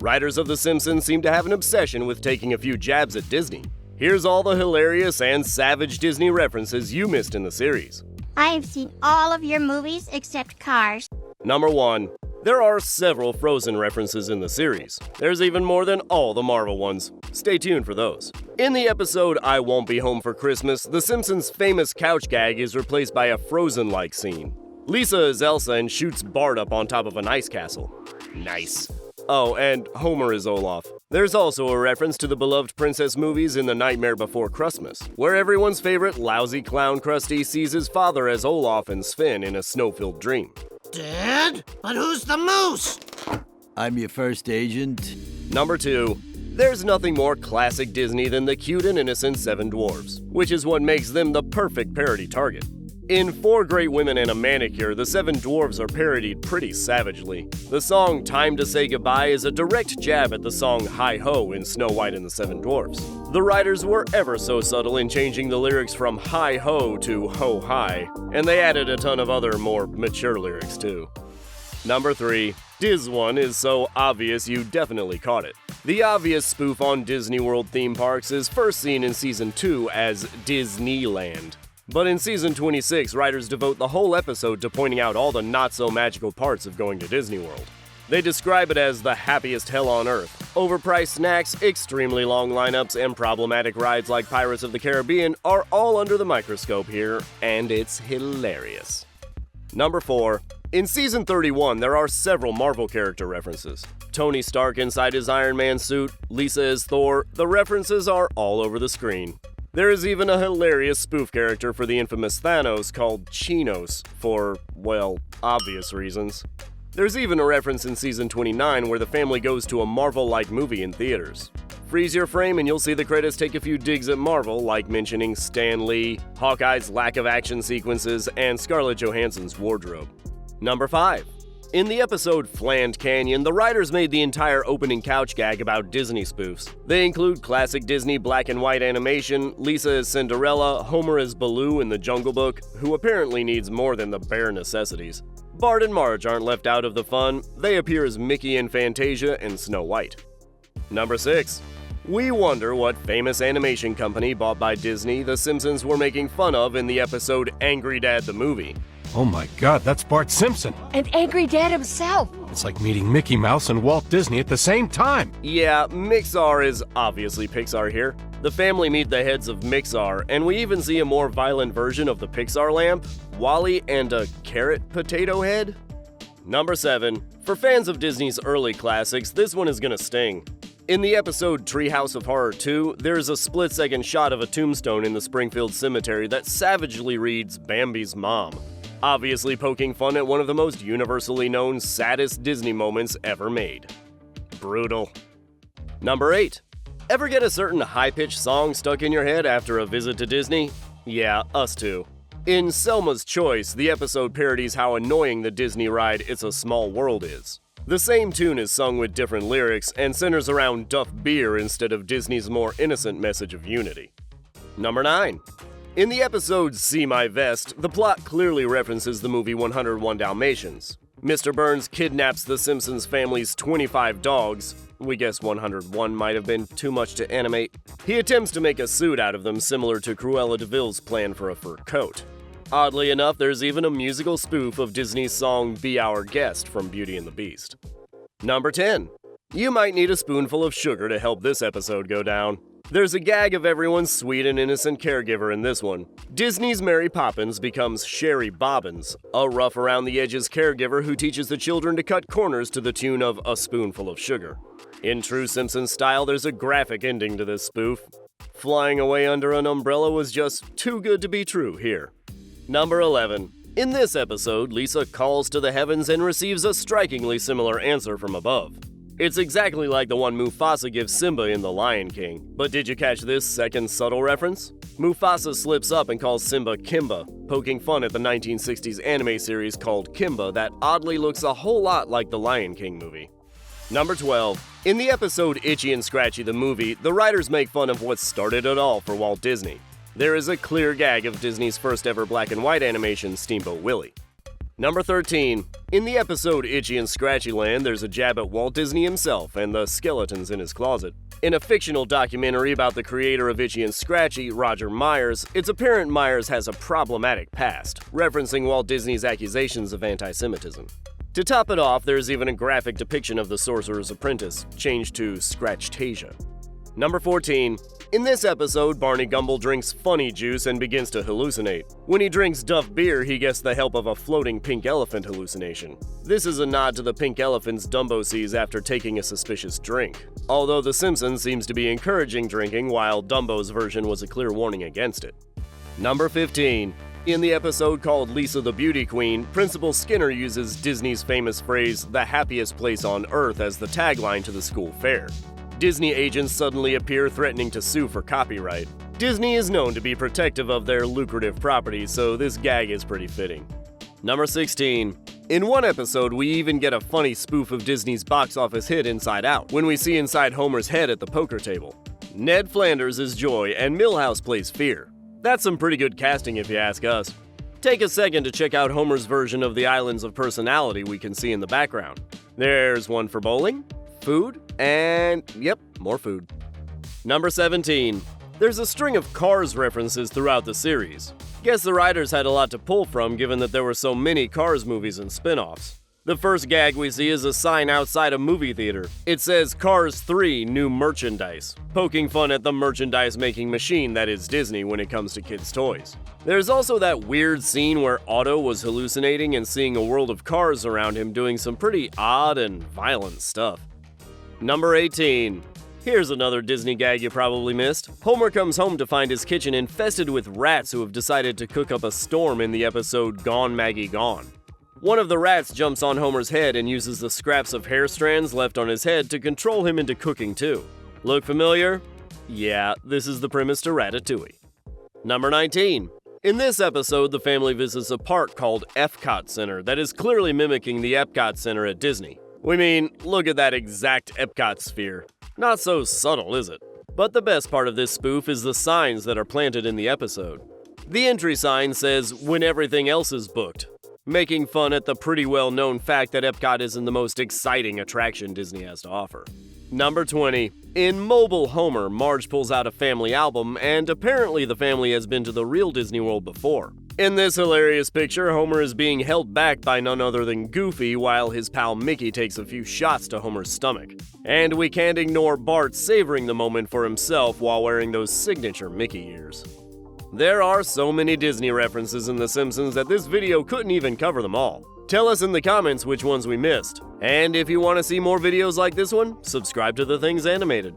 Writers of The Simpsons seem to have an obsession with taking a few jabs at Disney. Here's all the hilarious and savage Disney references you missed in the series. I have seen all of your movies except Cars. Number 1. There are several Frozen references in the series. There's even more than all the Marvel ones. Stay tuned for those. In the episode I Won't Be Home for Christmas, The Simpsons' famous couch gag is replaced by a Frozen-like scene. Lisa is Elsa and shoots Bart up on top of an ice castle. Nice. Oh, and Homer is Olaf. There's also a reference to the beloved princess movies in The Nightmare Before Christmas, where everyone's favorite lousy clown Krusty sees his father as Olaf and Sven in a snow-filled dream. Dad? But who's the moose? I'm your first agent. Number 2. There's nothing more classic Disney than the cute and innocent Seven Dwarfs, which is what makes them the perfect parody target. In Four Great Women and a Manicure, the Seven Dwarfs are parodied pretty savagely. The song Time to Say Goodbye is a direct jab at the song Hi-Ho in Snow White and the Seven Dwarfs. The writers were ever so subtle in changing the lyrics from Hi-Ho to Ho-Hi, and they added a ton of other more mature lyrics too. Number 3. Diz-one is so obvious you definitely caught it. The obvious spoof on Disney World theme parks is first seen in Season 2 as Diz-nee-land. But in Season 26, writers devote the whole episode to pointing out all the not-so-magical parts of going to Disney World. They describe it as the happiest hell on earth. Overpriced snacks, extremely long lineups, and problematic rides like Pirates of the Caribbean are all under the microscope here, and it's hilarious. Number 4. In Season 31, there are several Marvel character references. Tony Stark inside his Iron Man suit, Lisa as Thor, the references are all over the screen. There is even a hilarious spoof character for the infamous Thanos called Chinos, for, well, obvious reasons. There's even a reference in Season 29 where the family goes to a Marvel-like movie in theaters. Freeze your frame and you'll see the credits take a few digs at Marvel, like mentioning Stan Lee, Hawkeye's lack of action sequences, and Scarlett Johansson's wardrobe. Number 5. In the episode Fland Canyon, the writers made the entire opening couch gag about Disney spoofs. They include classic Disney black and white animation, Lisa as Cinderella, Homer as Baloo in The Jungle Book, who apparently needs more than the bare necessities. Bart and Marge aren't left out of the fun. They appear as Mickey and Fantasia and Snow White. Number 6. We wonder what famous animation company bought by Disney The Simpsons were making fun of in the episode Angry Dad the Movie. Oh my god, that's Bart Simpson. And Angry Dad himself. It's like meeting Mickey Mouse and Walt Disney at the same time. Yeah, Mixar is obviously Pixar here. The family meet the heads of Mixar, and we even see a more violent version of the Pixar lamp, Wally and a carrot potato head. Number 7. For fans of Disney's early classics, this one is gonna sting. In the episode Treehouse of Horror 2, there's a split-second shot of a tombstone in the Springfield Cemetery that savagely reads Bambi's mom, obviously poking fun at one of the most universally known saddest Disney moments ever made. Brutal. Number 8. Ever get a certain high-pitched song stuck in your head after a visit to Disney? Yeah, us too. In Selma's Choice, the episode parodies how annoying the Disney ride It's a Small World is. The same tune is sung with different lyrics and centers around Duff beer instead of Disney's more innocent message of unity. Number 9. In the episode See My Vest, the plot clearly references the movie 101 Dalmatians. Mr. Burns kidnaps the Simpsons family's 25 dogs. We guess 101 might have been too much to animate. He attempts to make a suit out of them similar to Cruella de Vil's plan for a fur coat. Oddly enough, there's even a musical spoof of Disney's song Be Our Guest from Beauty and the Beast. Number 10. You might need a spoonful of sugar to help this episode go down. There's a gag of everyone's sweet and innocent caregiver in this one. Disney's Mary Poppins becomes Shary Bobbins, a rough-around-the-edges caregiver who teaches the children to cut corners to the tune of A Spoonful of Sugar. In true Simpsons style, there's a graphic ending to this spoof. Flying away under an umbrella was just too good to be true here. Number 11. In this episode, Lisa calls to the heavens and receives a strikingly similar answer from above. It's exactly like the one Mufasa gives Simba in The Lion King. But did you catch this second subtle reference? Mufasa slips up and calls Simba Kimba, poking fun at the 1960s anime series called Kimba that oddly looks a whole lot like the Lion King movie. Number 12. In the episode Itchy and Scratchy the Movie, the writers make fun of what started it all for Walt Disney. There is a clear gag of Disney's first ever black and white animation, Steamboat Willie. Number 13. In the episode Itchy and Scratchy Land, there's a jab at Walt Disney himself and the skeletons in his closet. In a fictional documentary about the creator of Itchy and Scratchy, Roger Myers, it's apparent Myers has a problematic past, referencing Walt Disney's accusations of anti-Semitism. To top it off, there's even a graphic depiction of the Sorcerer's Apprentice, changed to Scratchtasia. Number 14. In this episode, Barney Gumble drinks funny juice and begins to hallucinate. When he drinks Duff beer, he gets the help of a floating pink elephant hallucination. This is a nod to the pink elephants Dumbo sees after taking a suspicious drink. Although The Simpsons seems to be encouraging drinking, while Dumbo's version was a clear warning against it. Number 15. In the episode called Lisa the Beauty Queen, Principal Skinner uses Disney's famous phrase, "the happiest place on earth," as the tagline to the school fair. Disney agents suddenly appear threatening to sue for copyright. Disney is known to be protective of their lucrative properties, so this gag is pretty fitting. Number 16. In one episode, we even get a funny spoof of Disney's box office hit Inside Out, when we see inside Homer's head at the poker table. Ned Flanders is Joy, and Milhouse plays Fear. That's some pretty good casting if you ask us. Take a second to check out Homer's version of the Islands of Personality we can see in the background. There's one for bowling, food, and yep, more food. Number 17. There's a string of Cars references throughout the series. Guess the writers had a lot to pull from given that there were so many Cars movies and spin-offs. The first gag we see is a sign outside a movie theater. It says Cars 3 New Merchandise, poking fun at the merchandise-making machine that is Disney when it comes to kids' toys. There's also that weird scene where Otto was hallucinating and seeing a world of cars around him doing some pretty odd and violent stuff. Number 18. Here's another Disney gag you probably missed. Homer comes home to find his kitchen infested with rats who have decided to cook up a storm in the episode Gone Maggie Gone. One of the rats jumps on Homer's head and uses the scraps of hair strands left on his head to control him into cooking too. Look familiar? Yeah, this is the premise to Ratatouille. Number 19. In this episode, the family visits a park called Epcot Center that is clearly mimicking the Epcot Center at Disney. We mean, look at that exact Epcot sphere. Not so subtle, is it? But the best part of this spoof is the signs that are planted in the episode. The entry sign says, "When everything else is booked," making fun at the pretty well-known fact that Epcot isn't the most exciting attraction Disney has to offer. Number 20. In Mobile Homer, Marge pulls out a family album, and apparently the family has been to the real Disney World before. In this hilarious picture, Homer is being held back by none other than Goofy while his pal Mickey takes a few shots to Homer's stomach. And we can't ignore Bart savoring the moment for himself while wearing those signature Mickey ears. There are so many Disney references in The Simpsons that this video couldn't even cover them all. Tell us in the comments which ones we missed. And if you want to see more videos like this one, subscribe to The Things Animated.